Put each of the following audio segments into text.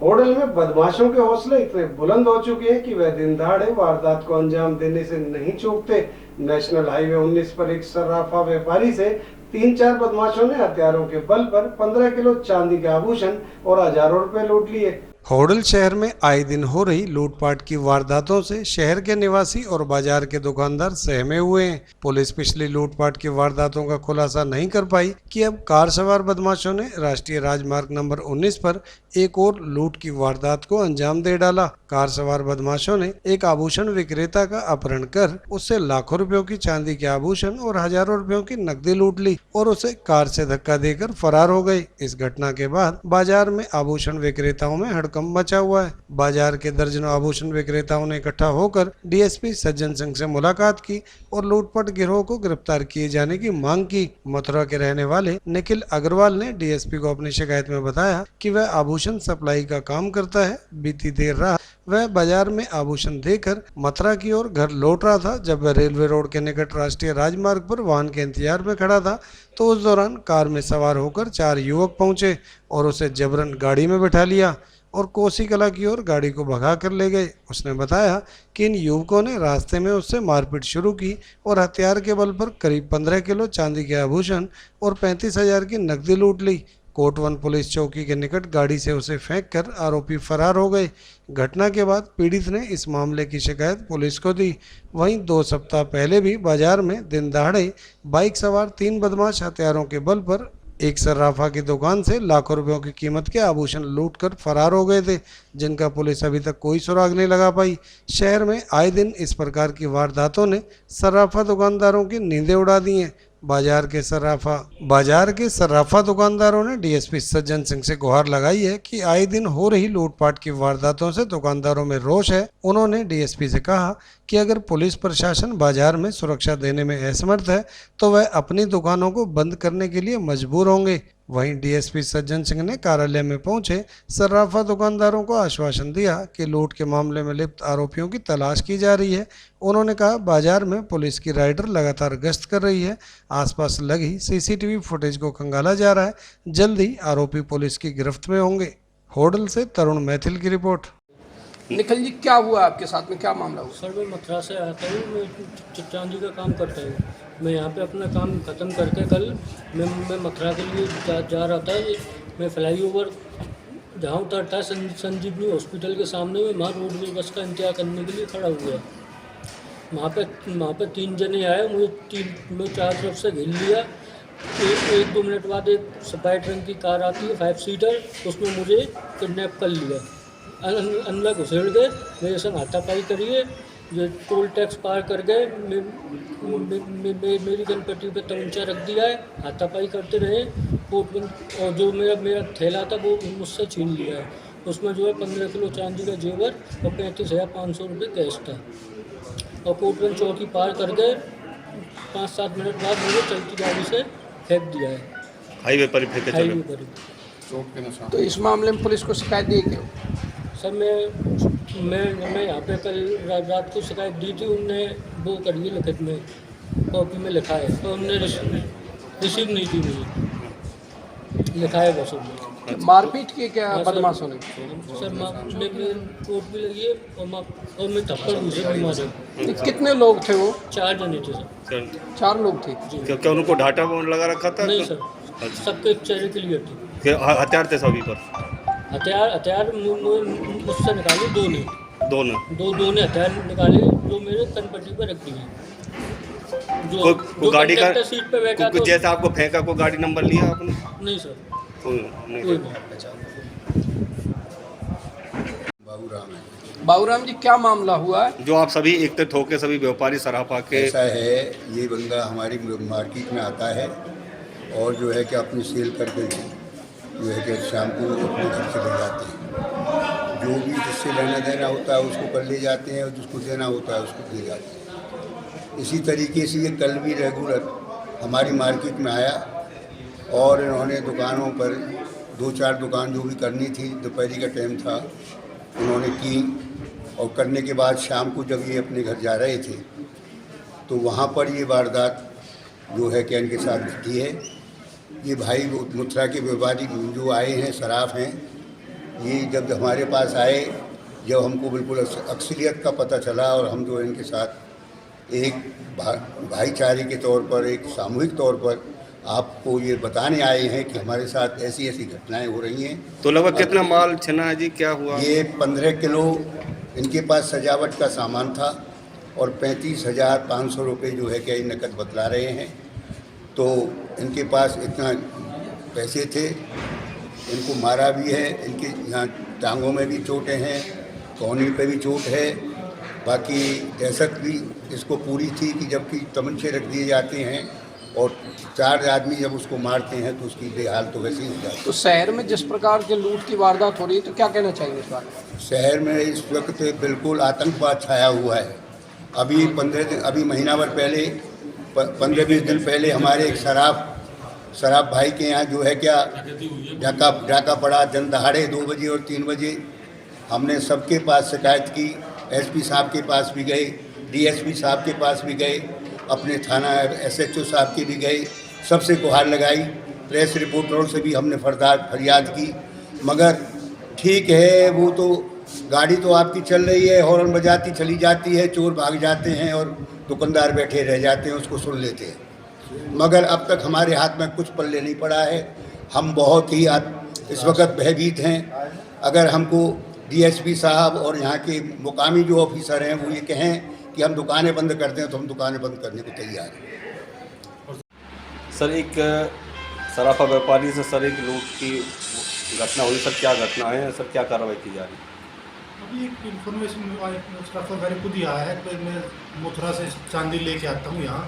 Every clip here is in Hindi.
होडल में बदमाशों के हौसले इतने बुलंद हो चुके हैं कि वह दिन दहाड़े वारदात को अंजाम देने से नहीं चूकते। नेशनल हाईवे 19 पर एक सर्राफा व्यापारी से 3-4 बदमाशों ने हथियारों के बल पर 15 किलो चांदी के आभूषण और हजारों रुपए लूट लिए। होडल शहर में आए दिन हो रही लूटपाट की वारदातों से शहर के निवासी और बाजार के दुकानदार सहमे हुए हैं। पुलिस पिछली लूटपाट की वारदातों का खुलासा नहीं कर पाई कि अब कार सवार बदमाशों ने राष्ट्रीय राजमार्ग नंबर 19 पर एक और लूट की वारदात को अंजाम दे डाला। कार सवार बदमाशों ने एक आभूषण विक्रेता का अपहरण कर उससे लाखों रुपयों की चांदी के आभूषण और हजारों रुपयों की नकदी लूट ली और उसे कार से धक्का देकर फरार हो गए। इस घटना के बाद बाजार में आभूषण विक्रेताओं में हड़कंप मचा हुआ है। बाजार के दर्जनों आभूषण विक्रेताओं ने इकट्ठा होकर डीएसपी सज्जन सिंह से मुलाकात की और लूटपाट गिरोह को गिरफ्तार किए जाने की मांग की। मथुरा के रहने वाले निखिल अग्रवाल ने डीएसपी को अपनी शिकायत में बताया कि वह आभूषण सप्लाई का काम करता है। बीती देर रात वह बाजार में आभूषण देकर मथुरा की ओर घर लौट रहा था। जब वह रेलवे रोड के निकट राष्ट्रीय राजमार्ग पर वाहन के इंतजार में खड़ा था तो उस दौरान कार में सवार होकर 4 युवक पहुंचे और उसे जबरन गाड़ी में बैठा लिया और कोसी कला की ओर गाड़ी को भगा कर ले गए। उसने बताया कि इन युवकों ने रास्ते में उससे मारपीट शुरू की और हथियार के बल पर करीब 15 किलो चांदी के आभूषण और 35,000 की नकदी लूट ली। कोटवन पुलिस चौकी के निकट गाड़ी से उसे फेंककर आरोपी फरार हो गए। घटना के बाद पीड़ित ने इस मामले की शिकायत पुलिस को दी। वहीं 2 सप्ताह पहले भी बाजार में दिन दहाड़े बाइक सवार 3 बदमाश हथियारों के बल पर एक सर्राफा की दुकान से लाखों रुपयों की कीमत के आभूषण लूटकर फरार हो गए थे, जिनका पुलिस अभी तक कोई सुराग नहीं लगा पाई। शहर में आए दिन इस प्रकार की वारदातों ने सर्राफा दुकानदारों की नींदें उड़ा दी हैं। बाजार के सर्राफा दुकानदारों ने डीएसपी सज्जन सिंह से गुहार लगाई है कि आए दिन हो रही लूटपाट की वारदातों से दुकानदारों में रोष है। उन्होंने डीएसपी से कहा कि अगर पुलिस प्रशासन बाजार में सुरक्षा देने में असमर्थ है तो वह अपनी दुकानों को बंद करने के लिए मजबूर होंगे। वहीं डीएसपी सज्जन सिंह ने कार्यालय में पहुंचे सर्राफा दुकानदारों को आश्वासन दिया कि लूट के मामले में लिप्त आरोपियों की तलाश की जा रही है। उन्होंने कहा बाजार में पुलिस की राइडर लगातार गश्त कर रही है। आसपास लगी सीसीटीवी फुटेज को खंगाला जा रहा है। जल्द ही आरोपी पुलिस की गिरफ्त में होंगे। होडल से तरुण मैथिल की रिपोर्ट। निखिल जी, क्या हुआ आपके साथ में, क्या मामला हुआ? सर मैं मथुरा से आता हूँ। मैं चांदी का काम करता हूँ। मैं यहाँ पे अपना काम ख़त्म करके कल मैं मथुरा के लिए जा रहा था। मैं फ्लाईओवर जहाँ उतरता है संजीवनी हॉस्पिटल के सामने में, वहाँ रोडवेज बस का इंतजार करने के लिए खड़ा हुआ। वहाँ पे 3 जने आए, मुझे 4 तरफ से घेर लिया। 1-2 मिनट बाद एक सफ़ेद रंग की कार आती है 5 सीटर, उसमें मुझे किडनैप कर लिया। अंदर घुसेड़ गए, मेरे संग हाथापाई करिए। जो टोल टैक्स पार कर गए, मेरी गनपट्टी पे तमंचा रख दिया है। हाथापाई करते रहे। और जो मेरा थैला था वो मुझसे छीन लिया है। उसमें जो है 15 किलो चांदी का जेवर और 35,500 रुपये कैश था। और कोटवन चौकी पार कर गए। 5-7 मिनट बाद मुझे चलती गाड़ी से फेंक दिया है, हाईवे पर फेंके चले। हाईवे पर। तो इस मामले में पुलिस को शिकायत दी क्यों? सर मैं यहाँ पे कल रात को शिकायत दी थी। उनने वो करी है, लिखित में कॉपी में लिखा है, तो उनने रिसीव नहीं की मुझे। लिखा है बस उनने। मारपीट की क्या बदमाशों ने? सर मेरी चोट भी लगी है और मैं थप्पड़ मुझे भी मारे। कितने लोग थे वो? 4 जने थे सर। 4 लोग थे। क्या उनको ढाटा लगा रखा था? नहीं सर, सबके चेहरे क्लियर थे। हथियार थे सभी पर? हथियार मुझसे निकाले 2 ने। दो ने हथियार निकाले, जो मेरे कनपट्टी पर रख दिए। जो गाड़ी का सीट पे बैठा तो जैसे आपको फेंका, को गाड़ी नंबर लिया आपने? नहीं सर, नहीं। बाबूराम जी, क्या मामला हुआ है? जो आप सभी एकत्रित होकर सभी व्यापारी सराफा के? ऐसा है, ये बंदा हमारी मार्केट में आता है और जो है कि अपनी सेल करके जो है कि शाम को अपने घर से ले जाते हैं। जो भी जिससे लेना देना होता है उसको कर ले जाते हैं और जिसको देना होता है उसको दे जाते हैं। इसी तरीके से ये कल भी रेगुलर हमारी मार्केट में आया और इन्होंने दुकानों पर 2-4 दुकान जो भी करनी थी, दोपहरी का टाइम था, उन्होंने की। और करने के बाद शाम को जब ये अपने घर जा रहे थे तो वहाँ पर ये वारदात जो है कि इनके साथ घटी है। ये भाई मथुरा के व्यापारी जो आए हैं, शराफ हैं, ये जब हमारे पास आए, जब हमको बिल्कुल अक्सरियत का पता चला और हम जो इनके साथ एक भाईचारे के तौर पर, एक सामूहिक तौर पर आपको ये बताने आए हैं कि हमारे साथ ऐसी ऐसी घटनाएं हो रही हैं। तो लगभग कितना माल छिना है जी, क्या हुआ? ये 15 किलो इनके पास सजावट का सामान था और 35,500 रुपये जो है कि नकद बतला रहे हैं। तो इनके पास इतना पैसे थे, इनको मारा भी है, इनके यहाँ टांगों में भी चोटें हैं, कौनी पे भी चोट है, बाकी दहशत भी इसको पूरी थी कि जबकि तमंचे रख दिए जाते हैं और 4 आदमी जब उसको मारते हैं तो उसकी बेहाल तो वैसे ही हो जाती है। तो शहर में जिस प्रकार के लूट की वारदात हो रही है तो क्या कहना चाहिए इस बारे में? शहर में इस वक्त बिल्कुल आतंकवाद छाया हुआ है। अभी 15 दिन, अभी महीना भर पहले, 15-20 दिन पहले हमारे एक शराब भाई के यहाँ जो है क्या डाका पड़ा, दिन दहाड़े 2 बजे और 3 बजे। हमने सबके पास शिकायत की, एसपी साहब के पास भी गए, डीएसपी साहब के पास भी गए, अपने थाना एसएचओ साहब के भी गए, सबसे गुहार लगाई, प्रेस रिपोर्टरों से भी हमने फरियाद की। मगर ठीक है, वो तो गाड़ी तो आपकी चल रही है, हॉर्न बजाती चली जाती है, चोर भाग जाते हैं और दुकानदार बैठे रह जाते हैं, उसको सुन लेते हैं। मगर अब तक हमारे हाथ में कुछ पल्ले नहीं पड़ा है। हम बहुत ही इस वक्त भयभीत हैं। अगर हमको डीएसपी साहब और यहाँ के मुकामी जो ऑफिसर हैं वो ये कहें कि हम दुकानें बंद करते हैं तो हम दुकानें बंद करने को तैयार हैं। सर, एक सराफा व्यापारी से सर एक लूट की घटना हुई, सर क्या घटना है, सर क्या कार्रवाई की जा रही है? अभी एक इन्फॉर्मेशन सराफा व्यापारी खुद ही आया है कि मैं मथुरा से चांदी लेके आता हूँ यहाँ,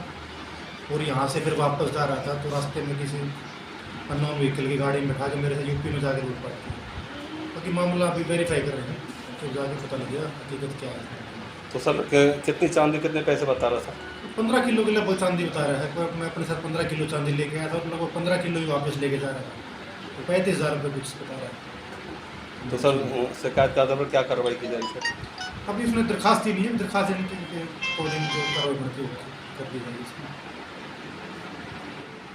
और यहाँ से फिर वापस जा रहा था तो रास्ते में किसी अननोन व्हीकल की गाड़ी में बैठा के मेरे से यूपी में जाकर लूट पाई। बाकी मामला अभी वेरीफाई कर रहे हैं, तो जाके पता लगेगा हकीकत क्या है। तो सर कितनी चांदी, कितने पैसे बता रहा था? 15 किलो के लगभग चांदी बता रहा है। मैं अपने साथ 15 किलो चांदी लेके आया था और लगभग 15 किलो ही वापस लेके जा रहा था, तो 35,000 रुपये कुछ बता रहा है। तो सर शिकायत के आधार पर क्या कार्रवाई की जाएगी सर? अभी उसने दरखास्त ही नहीं है, दरखास्त देने के अकॉर्डिंग जो कार्रवाई बनती है कर दी जाएगी इसमें।